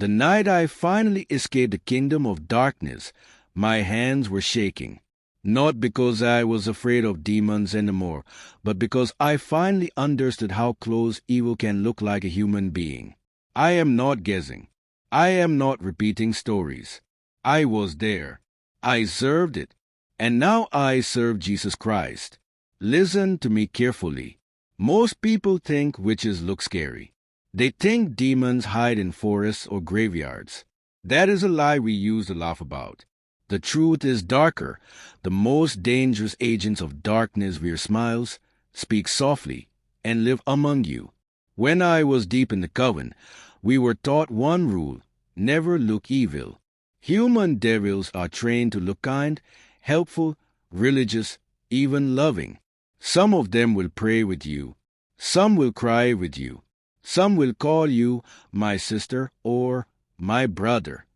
The night I finally escaped the kingdom of darkness, my hands were shaking. Not because I was afraid of demons anymore, but because I finally understood how close evil can look like a human being. I am not guessing. I am not repeating stories. I was there. I served it. And now I serve Jesus Christ. Listen to me carefully. Most people think witches look scary. They think demons hide in forests or graveyards. That is a lie we use to laugh about. The truth is darker. The most dangerous agents of darkness wear smiles, speak softly, and live among you. When I was deep in the coven, we were taught one rule: never look evil. Human devils are trained to look kind, helpful, religious, even loving. Some of them will pray with you. Some will cry with you. Some will call you my sister or my brother.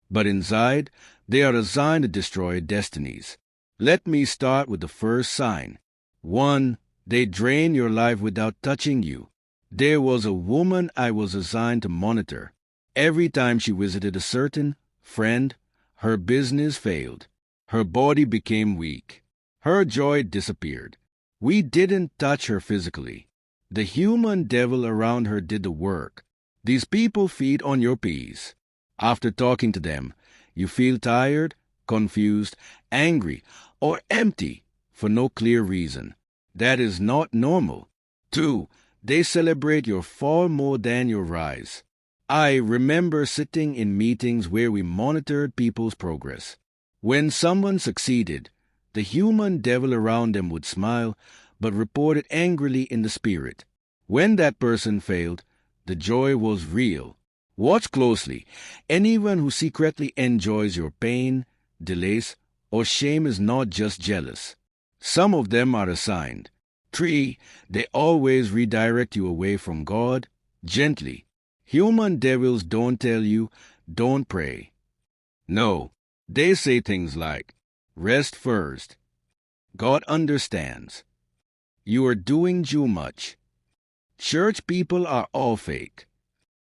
But inside, they are designed to destroy destinies. Let me start with the first sign. 1. They drain your life without touching you. There was a woman I was assigned to monitor. Every time she visited a certain friend, her business failed. Her body became weak. Her joy disappeared. We didn't touch her physically. The human devil around her did the work. These people feed on your peace. After talking to them, you feel tired, confused, angry, or empty for no clear reason. That is not normal. 2. They celebrate your fall more than your rise. I remember sitting in meetings where we monitored people's progress. When someone succeeded, the human devil around them would smile, but report it angrily in the spirit. When that person failed, the joy was real. Watch closely. Anyone who secretly enjoys your pain, delays, or shame is not just jealous. Some of them are assigned. 3. They always redirect you away from God, gently. Human devils don't tell you, don't pray. No, they say things like, rest first. God understands. You are doing too much. Church people are all fake.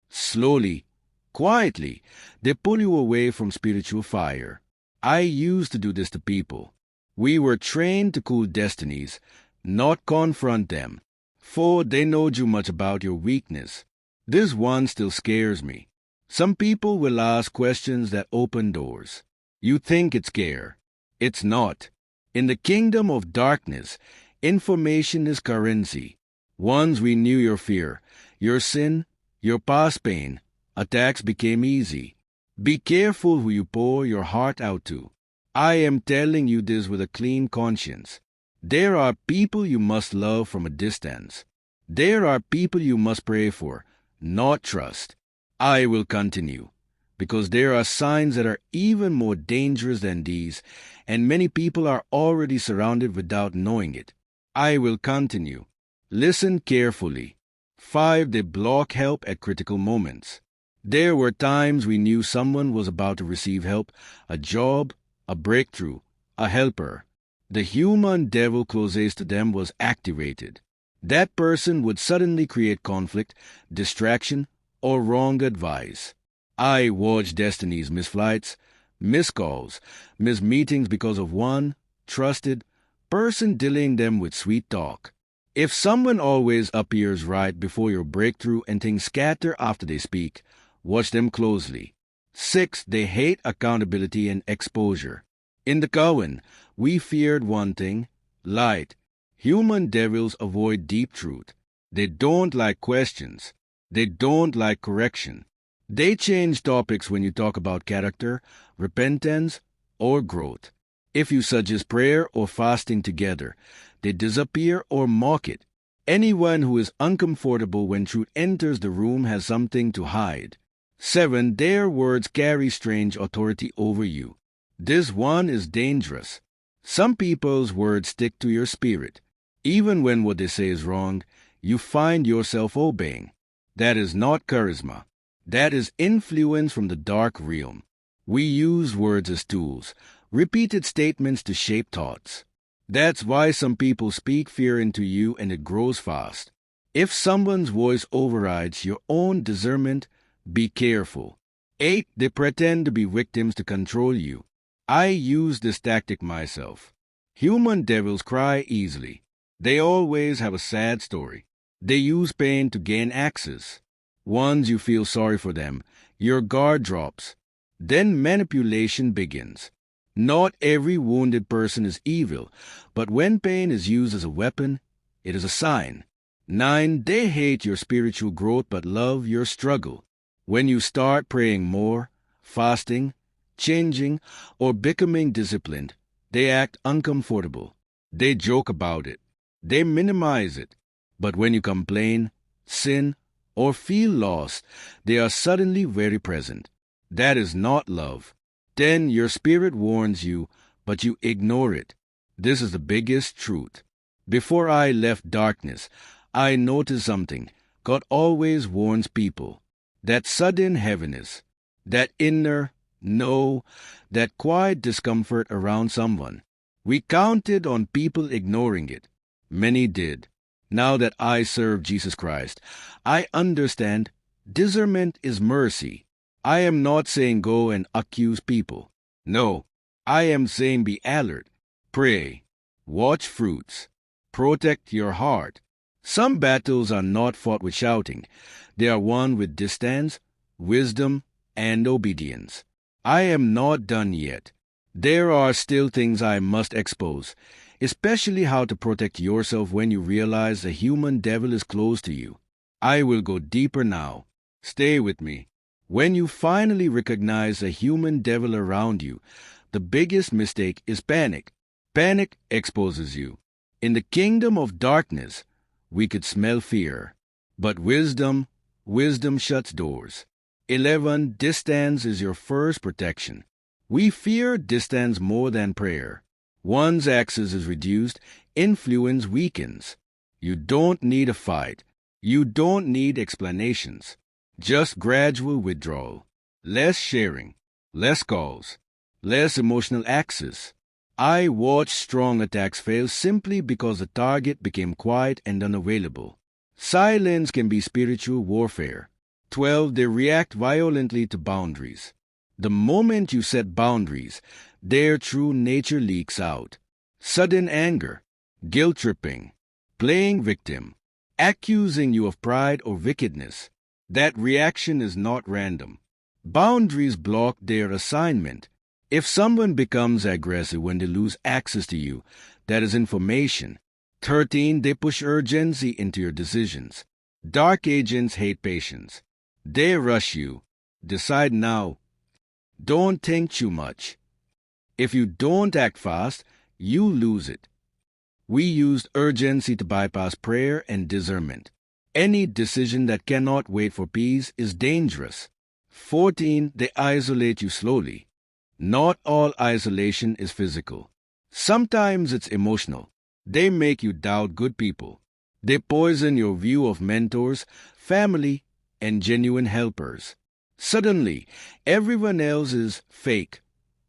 Slowly, quietly, they pull you away from spiritual fire. I used to do this to people. We were trained to cool destinies, not confront them. 4. They know too much about your weakness. This one still scares me. Some people will ask questions that open doors. You think it's scare. It's not. In the kingdom of darkness, information is currency. Once we knew your fear, your sin, your past pain, attacks became easy. Be careful who you pour your heart out to. I am telling you this with a clean conscience. There are people you must love from a distance. There are people you must pray for, not trust. I will continue, because there are signs that are even more dangerous than these, and many people are already surrounded without knowing it. I will continue. Listen carefully. 5. They block help at critical moments. There were times we knew someone was about to receive help, a job, a breakthrough, a helper. The human devil closest to them was activated. That person would suddenly create conflict, distraction, or wrong advice. I watched destinies miss flights, miss calls, miss meetings because of one trusted person dealing them with sweet talk. If someone always appears right before your breakthrough and things scatter after they speak, watch them closely. 6. They hate accountability and exposure. In the Coven, we feared one thing: light. Human devils avoid deep truth. They don't like questions. They don't like correction. They change topics when you talk about character, repentance, or growth. If you suggest prayer or fasting together, they disappear or mock it. Anyone who is uncomfortable when truth enters the room has something to hide. 7. Their words carry strange authority over you. This one is dangerous. Some people's words stick to your spirit. Even when what they say is wrong, you find yourself obeying. That is not charisma. That is influence from the dark realm. We use words as tools, repeated statements to shape thoughts. That's why some people speak fear into you and it grows fast. If someone's voice overrides your own discernment, Be careful. 8. They pretend to be victims to control you. I use this tactic myself. Human devils cry easily. They always have a sad story. They use pain to gain access. Once you feel sorry for them, your guard drops. Then manipulation begins. Not every wounded person is evil, but when pain is used as a weapon, it is a sign. 9. They hate your spiritual growth but love your struggle. When you start praying more, fasting, changing, or becoming disciplined, they act uncomfortable. They joke about it. They minimize it. But when you complain, sin, or feel lost, they are suddenly very present. That is not love. 10. Your spirit warns you, but you ignore it. This is the biggest truth. Before I left darkness, I noticed something. God always warns people. That sudden heaviness, that inner no, that quiet discomfort around someone. We counted on people ignoring it. Many did. Now that I serve Jesus Christ, I understand discernment is mercy. I am not saying go and accuse people. No, I am saying be alert, pray, watch fruits, protect your heart. Some battles are not fought with shouting. They are won with distance, wisdom, and obedience. I am not done yet. There are still things I must expose, especially how to protect yourself when you realize the human devil is close to you. I will go deeper now. Stay with me. When you finally recognize the human devil around you, the biggest mistake is panic. Panic exposes you. In the kingdom of darkness, we could smell fear. But wisdom shuts doors. 11. Distance is your first protection. We fear distance more than prayer. One's access is reduced, influence weakens. You don't need a fight. You don't need explanations. Just gradual withdrawal. Less sharing. Less calls. Less emotional access. I watched strong attacks fail simply because the target became quiet and unavailable. Silence can be spiritual warfare. 12. They react violently to boundaries. The moment you set boundaries, their true nature leaks out. Sudden anger, guilt-tripping, playing victim, accusing you of pride or wickedness. That reaction is not random. Boundaries block their assignment. If someone becomes aggressive when they lose access to you, that is information. 13. They push urgency into your decisions. Dark agents hate patience. They rush you. Decide now. Don't think too much. If you don't act fast, you lose it. We used urgency to bypass prayer and discernment. Any decision that cannot wait for peace is dangerous. 14. They isolate you slowly. Not all isolation is physical. Sometimes it's emotional. They make you doubt good people. They poison your view of mentors, family, and genuine helpers. Suddenly, everyone else is fake.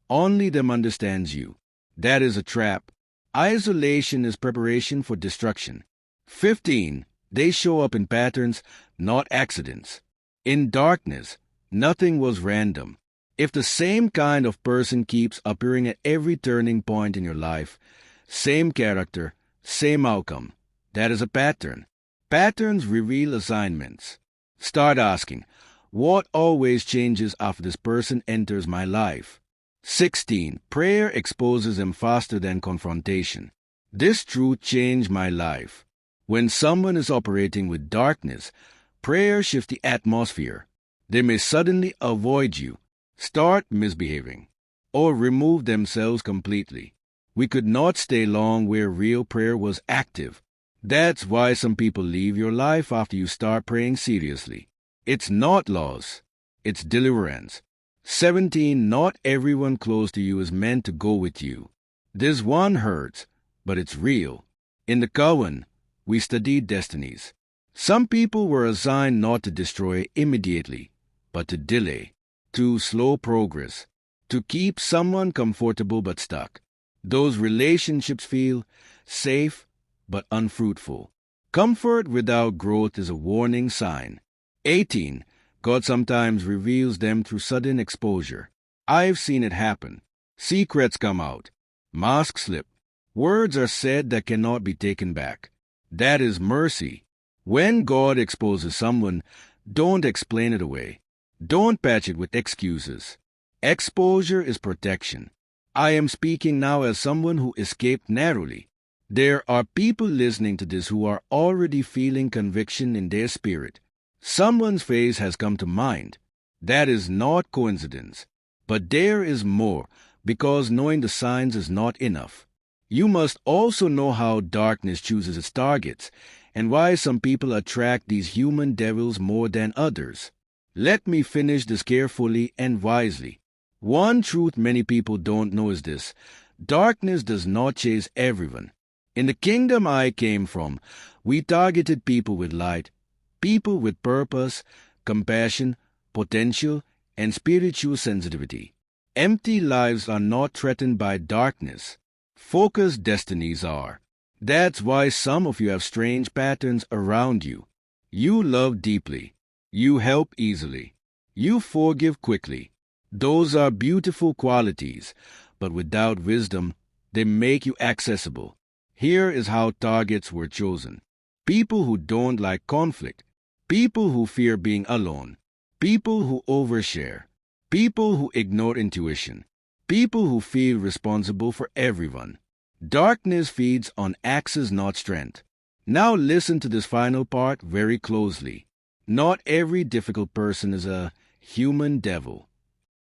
Only them understands you. That is a trap. Isolation is preparation for destruction. 15. They show up in patterns, not accidents. In darkness, nothing was random. If the same kind of person keeps appearing at every turning point in your life, same character, same outcome, that is a pattern. Patterns reveal assignments. Start asking, what always changes after this person enters my life? 16. Prayer exposes them faster than confrontation. This truth changed my life. When someone is operating with darkness, prayer shifts the atmosphere. They may suddenly avoid you, start misbehaving, or remove themselves completely. We could not stay long where real prayer was active. That's why some people leave your life after you start praying seriously. It's not loss, it's deliverance. 17. Not everyone close to you is meant to go with you. This one hurts, but it's real. In the Coven, we studied destinies. Some people were assigned not to destroy immediately, but to delay, to slow progress, to keep someone comfortable but stuck. Those relationships feel safe but unfruitful. Comfort without growth is a warning sign. 18. God sometimes reveals them through sudden exposure. I've seen it happen. Secrets come out. Masks slip. Words are said that cannot be taken back. That is mercy. When God exposes someone, don't explain it away. Don't patch it with excuses. Exposure is protection. I am speaking now as someone who escaped narrowly. There are people listening to this who are already feeling conviction in their spirit. Someone's face has come to mind. That is not coincidence. But there is more, because knowing the signs is not enough. You must also know how darkness chooses its targets, and why some people attract these human devils more than others. Let me finish this carefully and wisely. One truth many people don't know is this: darkness does not chase everyone. In the kingdom I came from, we targeted people with light, people with purpose, compassion, potential, and spiritual sensitivity. Empty lives are not threatened by darkness. Focused destinies are. That's why some of you have strange patterns around you. You love deeply. You help easily. You forgive quickly. Those are beautiful qualities, but without wisdom, they make you accessible. Here is how targets were chosen. People who don't like conflict. People who fear being alone. People who overshare. People who ignore intuition. People who feel responsible for everyone. Darkness feeds on axes, not strength. Now listen to this final part very closely. Not every difficult person is a human devil.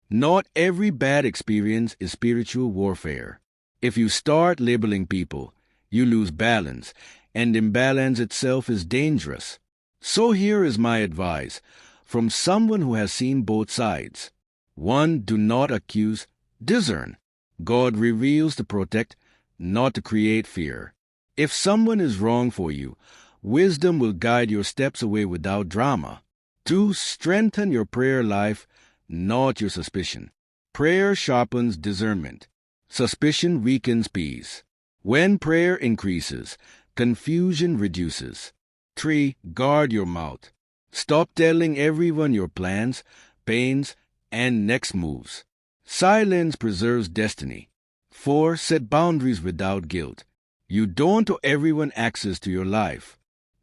Not every bad experience is spiritual warfare. If you start labeling people, you lose balance, and imbalance itself is dangerous. So here is my advice, from someone who has seen both sides. 1. Do not accuse, discern. God reveals to protect, not to create fear. If someone is wrong for you, wisdom will guide your steps away without drama. 2. Strengthen your prayer life, not your suspicion. Prayer sharpens discernment. Suspicion weakens peace. When prayer increases, confusion reduces. 3. Guard your mouth. Stop telling everyone your plans, pains, and next moves. Silence preserves destiny. 4. Set boundaries without guilt. You don't owe everyone access to your life.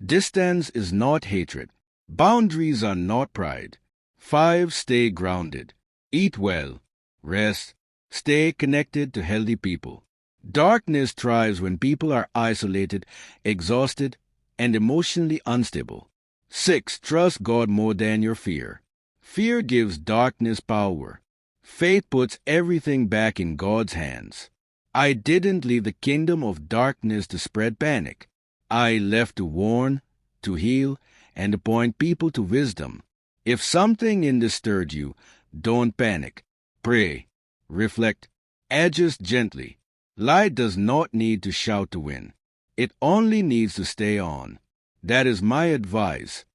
Distance is not hatred. Boundaries are not pride. 5. Stay grounded. Eat well. Rest. Stay connected to healthy people. Darkness thrives when people are isolated, exhausted, and emotionally unstable. 6. Trust God more than your fear. Fear gives darkness power. Faith puts everything back in God's hands. I didn't leave the kingdom of darkness to spread panic. I left to warn, to heal, and to point people to wisdom. If something in this stirred you, don't panic. Pray. Reflect. Adjust gently. Light does not need to shout to win. It only needs to stay on. That is my advice.